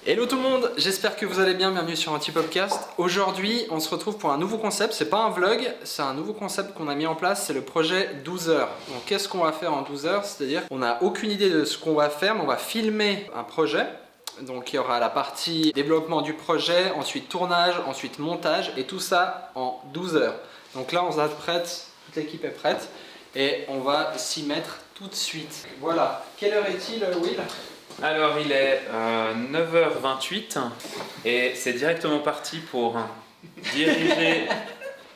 Hello tout le monde, j'espère que vous allez bien, bienvenue sur Antipopcast. Aujourd'hui on se retrouve pour un nouveau concept, c'est pas un vlog, c'est un nouveau concept qu'on a mis en place, c'est le projet 12 heures. Donc qu'est-ce qu'on va faire en 12 heures? C'est-à-dire qu'on n'a aucune idée de ce qu'on va faire, mais on va filmer un projet. Donc il y aura la partie développement du projet, ensuite tournage, ensuite montage et tout ça en 12 heures. Donc là on s'apprête, toute l'équipe est prête et on va s'y mettre tout de suite. Voilà, quelle heure est-il Will? Alors il est 9h28 et c'est directement parti pour diriger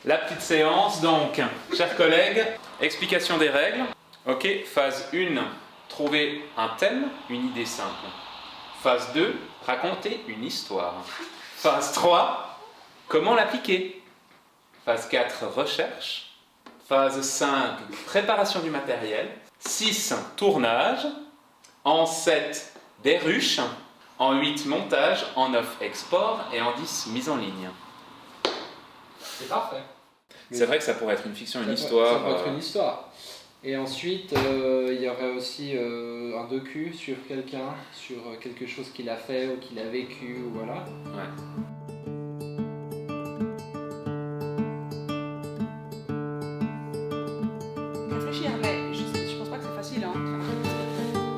la petite séance. Donc, chers collègues, explication des règles. Ok, phase 1, trouver un thème, une idée simple. Phase 2, raconter une histoire. Phase 3, comment l'appliquer. Phase 4, recherche. Phase 5, préparation du matériel. 6, tournage. En 7, des ruches. En 8, montage. En 9, export. Et en 10, mise en ligne. C'est parfait. C'est vrai que ça pourrait être une fiction, une histoire. Ça pourrait être une histoire. Et ensuite, il y aurait aussi un docu sur quelqu'un, sur quelque chose qu'il a fait ou qu'il a vécu, ou voilà. Ouais. Réfléchir, mais je pense pas que c'est facile. Hein.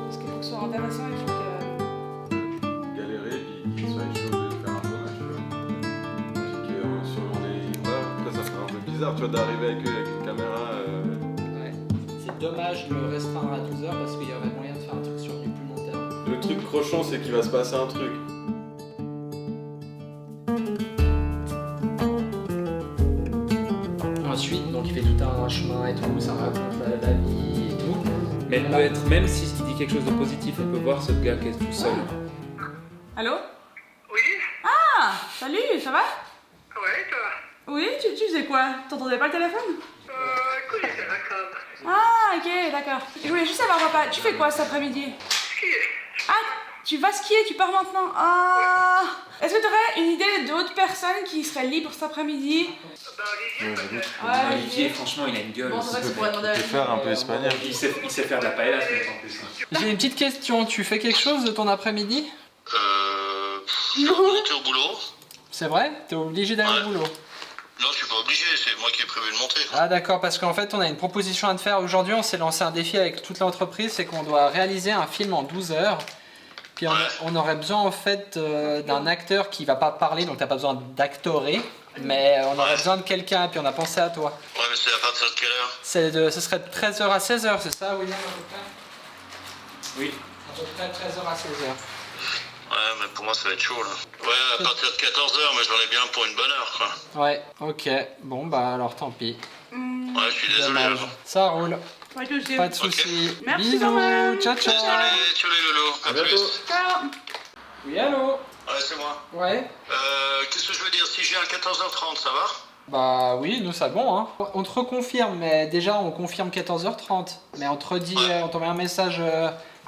Parce qu'il faut que ce soit intéressant, il faut que... Galérer et qu'il soit chaud de faire un tournage, tu vois. Puis sûrement des... Voilà, après ça ferait un peu bizarre, tu vois, d'arriver avec une caméra... Ouais. C'est dommage de le restreindre à 12 heures parce qu'il y aurait moyen de faire un truc sur du plus long terme. Le truc crochon, c'est qu'il va se passer un truc. Ensuite, donc il fait tout un chemin et tout, ça raconte la vie et tout. Mais elle peut être, même s'il dit quelque chose de positif, elle peut voir ce gars qui est tout seul. Allô? Oui, Ah! Salut, ça va? ouais, toi. Oui, tu faisais quoi? T'entendais pas le téléphone? Écoute, j'étais la corde. Ah, ok, d'accord. Je voulais juste savoir, papa, tu fais quoi cet après-midi? Skier. Ah, tu vas skier, tu pars maintenant. Ah! Est-ce que tu aurais une idée d'autres personnes qui seraient libres cet après-midi? Bah, Olivier, peut-être. Ouais, Olivier, franchement, il a une gueule. Bon, c'est vrai que c'est pour demander à Tu peux faire un peu espagnol. Il sait faire de la paella, ce mec, en plus. J'ai une petite question, tu fais quelque chose de ton après-midi? Je suis remonté au boulot. C'est vrai? T'es obligé d'aller au boulot? Non, je suis pas obligé, c'est moi qui ai prévu de monter. Ah d'accord, parce qu'en fait on a une proposition à te faire aujourd'hui, on s'est lancé un défi avec toute l'entreprise, c'est qu'on doit réaliser un film en 12 heures. Puis on aurait besoin en fait d'un acteur qui va pas parler, donc t'as pas besoin d'actorer, mais on aurait besoin de quelqu'un, et puis on a pensé à toi. Ouais, mais c'est à partir de quelle heure? Ce serait de 13h à 16h, c'est ça William à peu près? Oui. À peu près 13h à 16h. Ouais, mais pour moi, ça va être chaud, là. Ouais, à partir de 14h, mais j'en ai bien pour une bonne heure, quoi. Ouais, ok, bon bah alors tant pis. Ouais, je suis désolé. Dommage. alors. Ça roule, Ouais, que je pas de soucis. Merci quand Bisous, même. ciao ciao. Ciao les lolos, à bientôt. plus. Ciao. Oui allô? Ouais, c'est moi. Ouais. Qu'est-ce que je veux dire? Si j'ai un 14h30, ça va? Bah oui, nous c'est bon hein. On te reconfirme, mais déjà on confirme 14h30. Mais on te redit, on t'envoie un message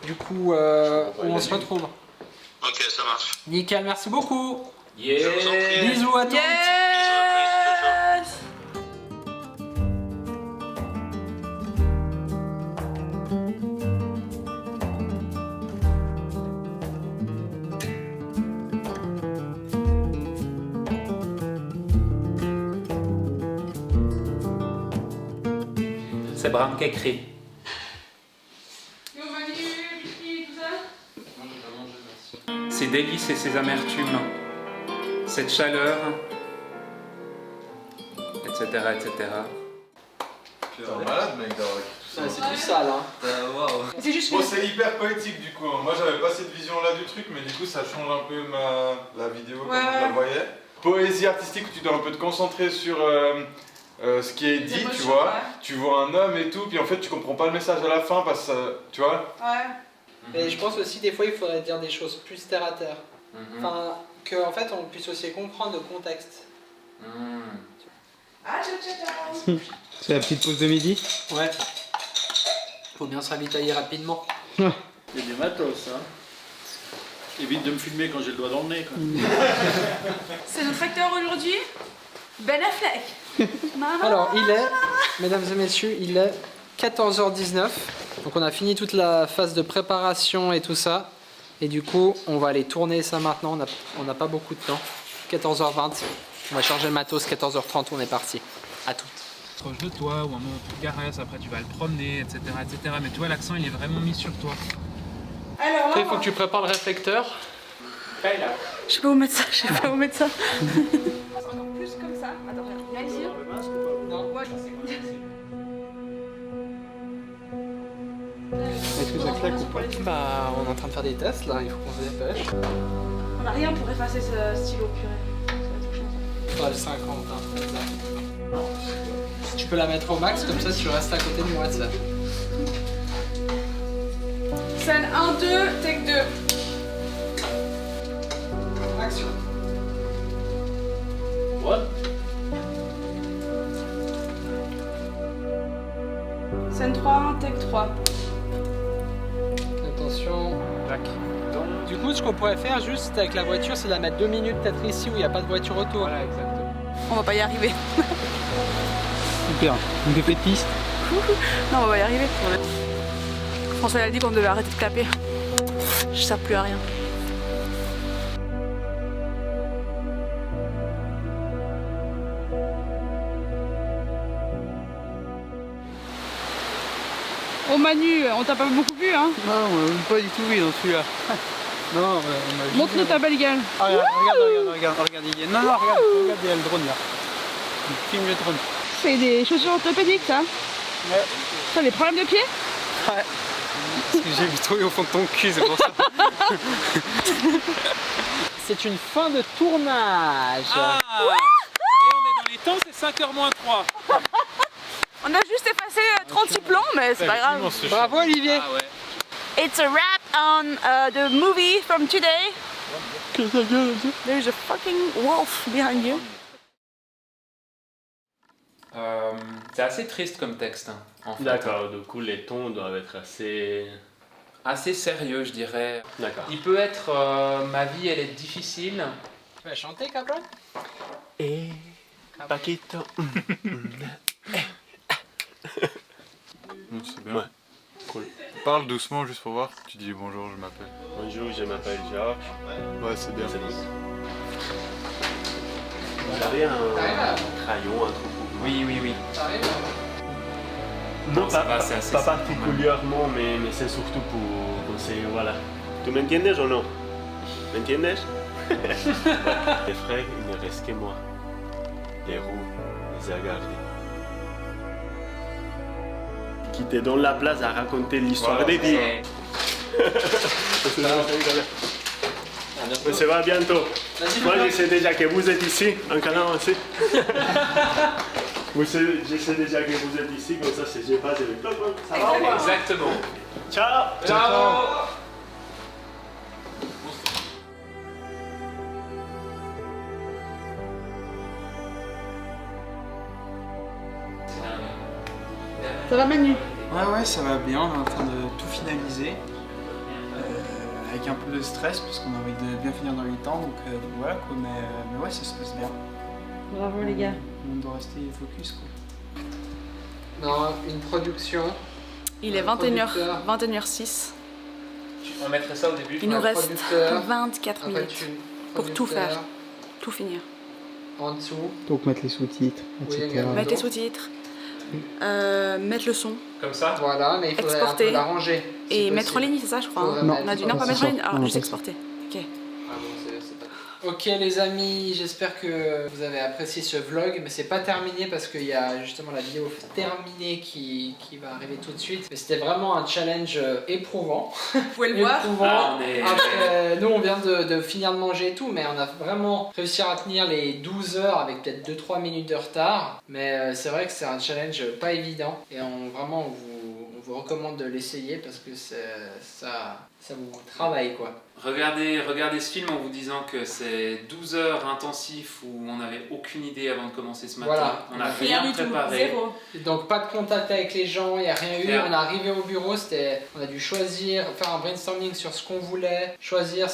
du coup où on se retrouve. Ok, ça marche. Nickel, merci beaucoup. Je vous en prie. Bisous à tous. Yes. C'est Bram qui écrit. Et on va dire, tout ça? Ses délices et ses amertumes, cette chaleur, etc. etc. Tu es un malade, mec, d'avoir écrit tout ça. C'est plus sale hein. C'est juste Bon, c'est hyper poétique du coup. Moi j'avais pas cette vision-là du truc, mais du coup ça change un peu la vidéo comme je la voyais. Poésie artistique où tu dois un peu te concentrer sur ce qui est dit, tu vois. Ouais. Tu vois un homme et tout, puis en fait tu comprends pas le message à la fin parce que tu vois. Ouais. Mais je pense aussi des fois il faudrait dire des choses plus terre à terre. Enfin, qu'en fait on puisse aussi comprendre le contexte. Ah, ciao, ciao, ciao. C'est la petite pause de midi. Ouais. Faut bien se ravitailler rapidement. Il y a du matos, hein. Évite de me filmer quand j'ai le doigt dans le nez, quoi. C'est notre acteur aujourd'hui, Ben Affleck. Alors il est, mesdames et messieurs, il est 14h19. Donc on a fini toute la phase de préparation et tout ça. Et du coup, on va aller tourner ça maintenant, on n'a pas beaucoup de temps. 14h20, on va charger le matos, 14h30, on est parti. À toutes. Proche de toi, ou un moment tu te caresses, après tu vas le promener, etc. etc. Mais tu vois, l'accent il est vraiment mis sur toi. Alors Il là, faut que tu prépares le réflecteur. je sais pas où mettre ça, je sais pas où mettre ça. Encore plus comme ça. Attends, regarde, viens ici. Non, ouais, Est-ce que ça claque ou pas? Bah, on est en train de faire des tests là, il faut qu'on se dépêche. on a rien pour effacer ce stylo, purée. Ça va être chiant, ça. Faudra le 50, hein, comme ça. Si tu peux la mettre au max, comme ça tu restes à côté de moi, ça. Scène 1, 2, take 2. Action. What? Scène 3, take 3. Attention. Du coup, ce qu'on pourrait faire juste avec la voiture, c'est la mettre 2 minutes peut-être ici où il n'y a pas de voiture autour. Voilà, exactement. On va pas y arriver. Super. Une effet de piste. Non, on va y arriver. François a dit qu'on devait arrêter de clapper. Je sers plus à rien. Oh Manu, on t'a pas beaucoup vu hein? Non, on m'a pas du tout vu dans celui-là. Non, on m'a Montre-nous ta belle gueule. Ah, regarde, il y a... Non, regarde, il y a le drone là. Il filme le drone. C'est des chaussures orthopédiques ça? Ouais. T'as des problèmes de pied? Ouais. Parce que j'ai vu trouver au fond de ton cul, c'est pour ça. C'est une fin de tournage. Ah et on est dans les temps, c'est 5h moins 3. On a juste effacé 36 plans, mais c'est pas grave. Bravo Olivier. Ah ouais. It's a wrap on the movie from today. There's a fucking wolf behind you. C'est assez triste comme texte, hein, en fait. D'accord, du coup les tons doivent être Assez sérieux, je dirais. D'accord. Il peut être ma vie, elle est difficile. Tu vas chanter, Cabron? Et Paquito. C'est bien. Ouais. Cool. Parle doucement juste pour voir. Tu dis bonjour, je m'appelle. Bonjour, je m'appelle Georges. Ouais, c'est bien. Vous avez un crayon, un truc pour moi? Oui. Non, ça va, c'est assez pas simple. particulièrement, mais c'est surtout pour conseiller, voilà. ¿Tú me entiendes o no? ¿Me entiendes? Les frères, il ne reste que moi. Les roues, les a gardés. Qui te donne la place à raconter l'histoire des vies. On se voit bientôt. Moi, je sais déjà que vous êtes ici, en Canada aussi. Je sais déjà que vous êtes ici, comme ça, je passe avec toi. Ça va ou pas? Exactement. Ciao! Ciao. Ça va Manu? Ouais, ça va bien, on est en train de tout finaliser. Avec un peu de stress parce qu'on a envie de bien finir dans les temps, donc voilà quoi, mais ouais, ça se passe bien. Bravo les gars. On doit rester focus quoi. Non, une production. Il est 21h06. On mettrait ça au début. Il nous Un reste producteur, 24 Après, minutes pour tout producteur, faire, tout finir. En dessous. Donc mettre les sous-titres, Oui, etc. également. Mettre les sous-titres, mettre le son Comme ça. Voilà, mais il faudrait un Exporter. peu l'arranger. si et mettre en possible. ligne, c'est ça je crois. Faudrait Hein. mettre- On a dit non, Non, pas c'est mettre en ça. ligne, alors Non, juste pas exporter. Ok. Ah bon, c'est pas... Ok les amis, j'espère que vous avez apprécié ce vlog, mais c'est pas terminé parce qu'il y a justement la vidéo terminée qui va arriver tout de suite. Mais c'était vraiment un challenge éprouvant. Vous pouvez le voir. Éprouvant. Ah, on est- Après, nous on vient de finir de manger et tout, mais on a vraiment réussi à tenir les 12 heures avec peut-être 2-3 minutes de retard. Mais c'est vrai que c'est un challenge pas évident et on vous recommande de l'essayer parce que ça vous travaille quoi. Regardez ce film en vous disant que c'est 12 heures intensifs où on n'avait aucune idée avant de commencer ce matin. Voilà. On n'a Rien rien du tout, préparé. zéro. Et donc pas de contact avec les gens, il n'y a rien eu. Rien. On est arrivé au bureau, on a dû choisir, faire un brainstorming sur ce qu'on voulait, choisir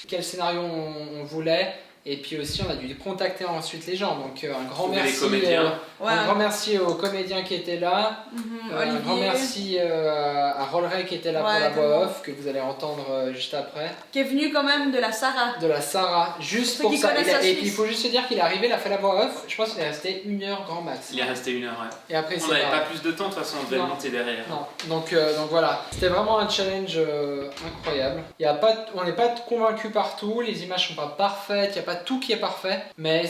quel scénario on voulait. Et puis aussi, on a dû contacter ensuite les gens. Donc un grand Trouver les merci, comédiens. un grand merci aux comédiens qui étaient là. Un grand merci à Rolleray qui était là pour la voix off, que vous allez entendre juste après. Qui est venu quand même de la Sarah. De la Sarah, juste Ceux pour qui ça. connaissent la Et puis il Suisse. faut juste se dire qu'il est arrivé, il a fait la voix off. Je pense qu'il est resté 1 heure grand max. Il est resté 1 heure, ouais. Et après, On c'est n'avait pareil. pas plus de temps, de toute façon, on devait Non. le monter derrière. Non. Donc voilà, c'était vraiment un challenge incroyable. On n'est pas convaincu par tout, les images sont pas parfaites, il n'y a pas tout qui est parfait, mais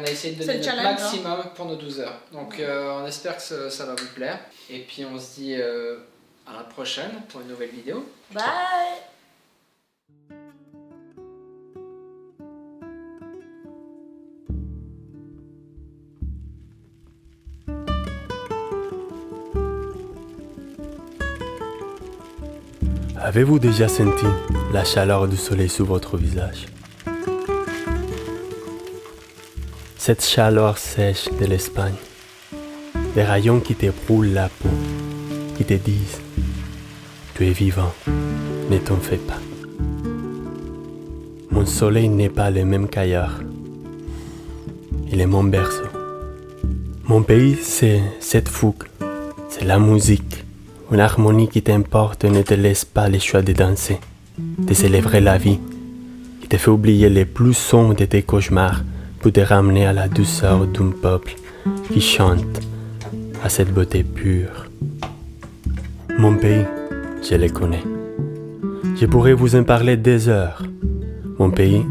on a essayé de donner C'est le notre challenge, maximum pour nos 12 heures. Donc on espère que ça va vous plaire. Et puis on se dit à la prochaine pour une nouvelle vidéo. Bye. Avez-vous déjà senti la chaleur du soleil sur votre visage? Cette chaleur sèche de l'Espagne, des rayons qui te brûlent la peau, qui te disent « Tu es vivant, ne t'en fais pas ». Mon soleil n'est pas le même qu'ailleurs. Il est mon berceau. Mon pays, c'est cette fougue, c'est la musique. Une harmonie qui t'importe ne te laisse pas le choix de danser, de célébrer la vie, qui te fait oublier les plus sombres de tes cauchemars pour te ramener à la douceur d'un peuple qui chante à cette beauté pure. Mon pays, je le connais. Je pourrais vous en parler des heures. Mon pays,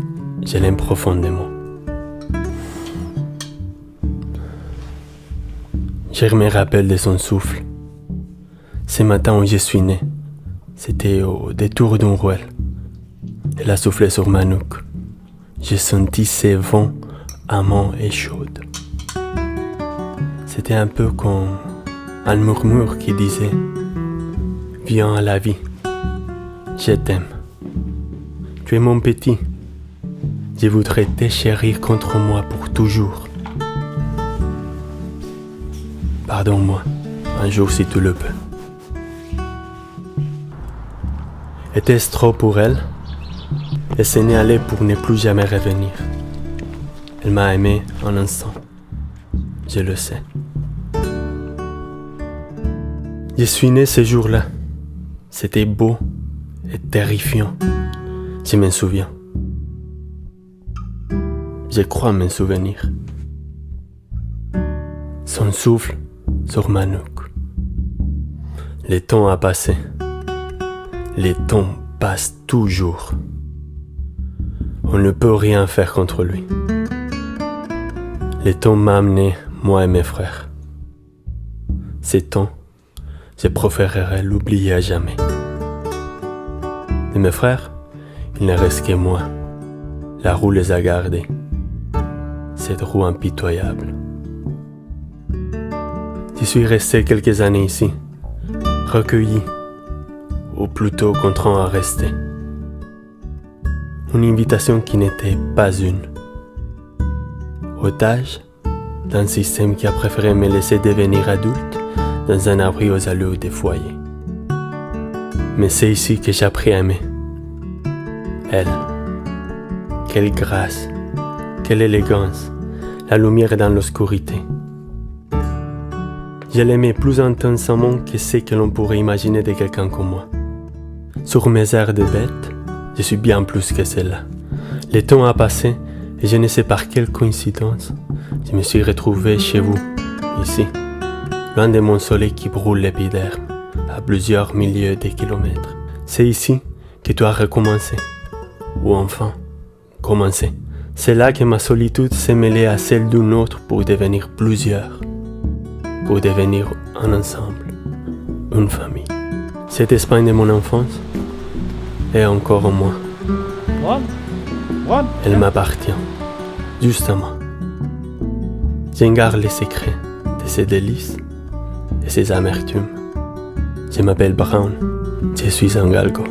je l'aime profondément. Je me rappelle de son souffle. Ce matin où je suis né, c'était au détour d'une ruelle. Elle a soufflé sur ma nuque. J'ai senti ses vents amants et chaudes. C'était un peu comme un murmure qui disait « Viens à la vie, je t'aime. Tu es mon petit, je voudrais te chérir contre moi pour toujours. Pardonne-moi, un jour si tu le peux. » Était-ce trop pour elle? Elle s'en est allée pour ne plus jamais revenir. Elle m'a aimé un instant. Je le sais. Je suis né ce jour-là. C'était beau et terrifiant. Je m'en souviens. Je crois m'en souvenir. Son souffle sur ma nuque. Le temps a passé. Le temps passe toujours. On ne peut rien faire contre lui. Le temps m'a amené, moi et mes frères. Ce temps, je préférerais l'oublier à jamais. De mes frères, il ne reste que moi. La roue les a gardés. Cette roue impitoyable. Je suis resté quelques années ici, recueilli, ou plutôt contraint à rester. Une invitation qui n'était pas une. Otage d'un système qui a préféré me laisser devenir adulte dans un abri aux allures des foyers. Mais c'est ici que j'ai appris à aimer. Elle. Quelle grâce, quelle élégance, la lumière dans l'obscurité. Je l'aimais plus intensément que ce que l'on pourrait imaginer de quelqu'un comme moi. Sur mes airs de bête, je suis bien plus que celle-là. Le temps a passé et je ne sais par quelle coïncidence, je me suis retrouvé chez vous, ici, loin de mon soleil qui brûle l'épiderme, à plusieurs milliers de kilomètres. C'est ici que tu as recommencé, ou enfin, commencé. C'est là que ma solitude s'est mêlée à celle d'une autre pour devenir plusieurs, pour devenir un ensemble, une famille. Cette Espagne de mon enfance est encore en moi. Elle m'appartient, justement. J'en garde les secrets de ses délices et ses amertumes. Je m'appelle Brown, je suis un galgo.